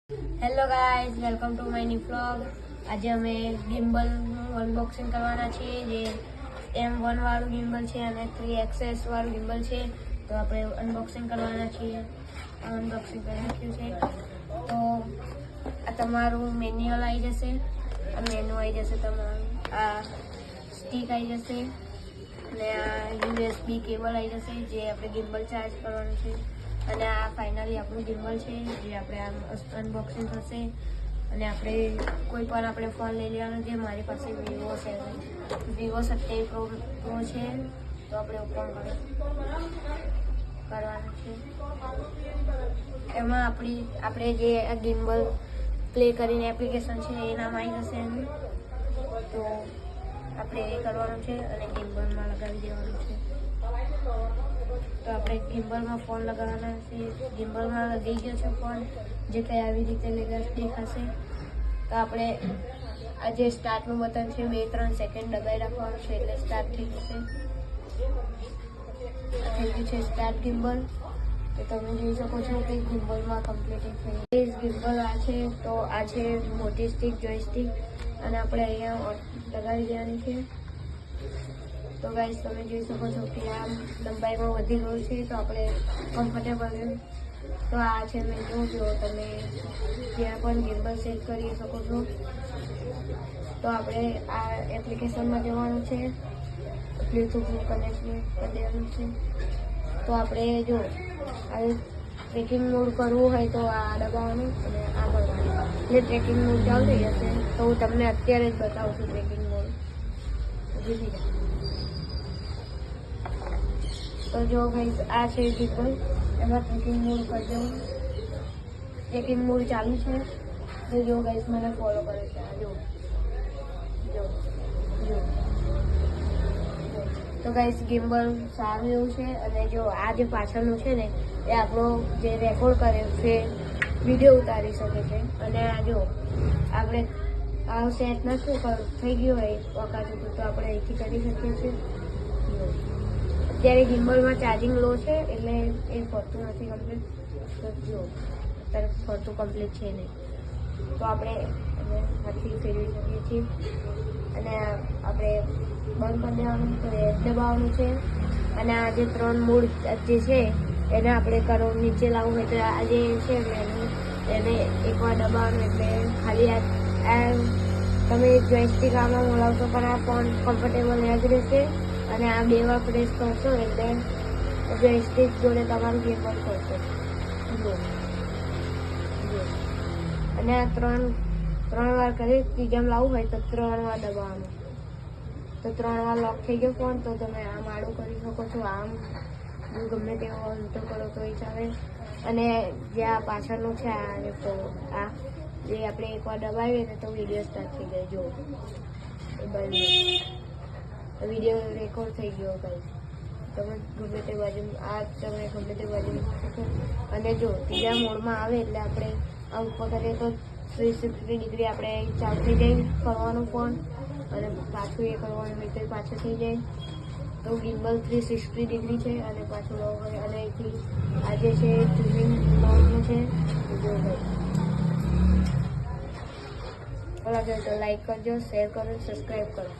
Hello guys, welcome to my new vlog. આજે અમે ગિમ્બલનું unboxing કરવાના છીએ. જે M1 વાળું ગિમ્બલ છે અને 3XS વાળું ગિમ્બલ છે. તો આપણે અનબોક્સિંગ કરવાના છીએ. અનબોક્સિંગ કરી નાખ્યું છે. તો આ તમારું મેન્યુઅલ આવી જશે. આ મેનુ આવી જશે તમારું. આ સ્ટીક આવી જશે અને આ USB કેબલ આવી જશે જે આપણે ગિમ્બલ ચાર્જ કરવાનું છે. અને આ ફાઇનલી આપણું ગિમ્બલ છે જે આપણે આમ અનબોક્સિંગ થશે. અને આપણે કોઈ પણ આપણે ફોન લઈ લેવાનો છે. મારી પાસે વિવો 27 પ્રો છે. તો આપણે ઓપન કરવાનું છે. એમાં આપણે જે આ ગિમ્બલ પ્લે કરીને એપ્લિકેશન છે એ નામ આવી જશે એનું. તો આપણે એ કરવાનું છે અને ગિમ્બલમાં લગાવી દેવાનું છે. તો આપણે ગિમ્બલમાં ફોન લગાવવાના છે. ગિમ્બલમાં લગાવી ગયો છે ફોન, જે કંઈ આવી રીતે દેખાશે. તો આપણે આ જે સ્ટાર્ટનું બટન છે 2-3 સેકન્ડ દબાઈ રાખવાનું છે એટલે સ્ટાર્ટ થઈ જશે. થઈ ગયું છે સ્ટાર્ટ ગિમ્બલ. તો તમે જોઈ શકો છો કે ગિમ્બલમાં કમ્પ્લીટ થઈ ગિમ્બલ આ છે. તો આ છે મોટી સ્ટીક, જોયસ્ટિક, અને આપણે અહીંયા લગાવી દેવાની છે. તો ગાઈસ તમે જોઈ શકો છો કે આ લંબાઈમાં વધી ગયું છે. તો આપણે કમ્ફર્ટેબલ. તો આ છે મેનુ. જો તમે જ્યાં પણ ગિમ્બલ સેટ કરી શકો છો. તો આપણે આ એપ્લિકેશનમાં જવાનું છે, બ્લૂટૂથનું કનેક્શન કરી દેવાનું છે. તો આપણે જો આ ટ્રેકિંગ મોડ કરવું હોય તો આ દબાવવાનું અને આ કરવાનું એટલે ટ્રેકિંગ મોડ ચાલુ થઈ જશે. તો હું તમને અત્યારે જ બતાવું છું ટ્રેકિંગ મોડ. તો જો ગાઈસ આ છે ગિમ્બલ, એમાં ટ્રેકિંગ મોડ કરી દઉં. ટ્રેકિંગ મોડ ચાલુ છે. તો જો ગાઈસ મને ફોલો કરે છે. આ જો તો ગાઈસ ગિમ્બલ સારું એવું છે. અને જો આ જે પાછળનું છે ને એ આપણો જે રેકોર્ડ કર્યો છે વિડીયો ઉતારી શકે છે. અને આ જો આપણે આ સેટ નથી થઈ ગયું હોય વખત તો આપણે અહીંથી કરી શકીએ છીએ. અત્યારે ગિમ્બલમાં ચાર્જિંગ લો છે એટલે એ ફરતું નથી કમ્પ્લીટ. તો જો અત્યારે ફરતું કમ્પ્લીટ છે નહીં. તો આપણે હાથથી ફેરવી શકીએ છીએ. અને આપણે બંધ કરી દેવાનું તો એ દબાવવાનું છે. અને આ જે 3 મોડ જે છે એને આપણે નીચે લાવવું હોય તો આ જે છે એને એકવાર દબાવવાનું એટલે ખાલી આ તમે જોઈસ્ટિક આમાં બોલાવશો પણ આ ફોન કમ્ફર્ટેબલ જ રહેશે. અને આ 2 વાર પ્રેસ કરશો એટલે જોઈસ્ટિક જોડે તમારું ગિમ્બલ કરશે. અને આ 3 વાર કરી ત્રીજામાં લાવવું હોય તો 3 વાર દબાવવાનું. તો 3 વાર લોક થઈ ગયો ફોન. તો તમે આમ આડું કરી શકો છો, આમ ગમે તેવો અંતર કરો તો ચાલે. અને જે આ પાછળનું છે તો આ જે આપણે એકવાર દબાવીએ ને તો વિડીયો સ્ટાર્ટ થઈ જાય. જો વિડીયો રેકોર્ડ થઈ ગયો ભાઈ. તમે ગમે તે બાજુ અને જો ત્રીજા મોડમાં આવે એટલે આપણે આ ઉપર કરીએ તો 360 ડિગ્રી આપણે ચાલુ થઈ જાય કરવાનું ફોન. અને પાછું એ કરવાનું હોય તો પાછું થઈ જાય. તો ગિમ્બલ 360 ડિગ્રી છે અને પાછું લો હોય. અને અહીંથી આ જે છે ઝૂમિંગ મોડનું છે. જો ભાઈ તો લાઈક કરજો, શેર કરો, સબસ્ક્રાઈબ કરો.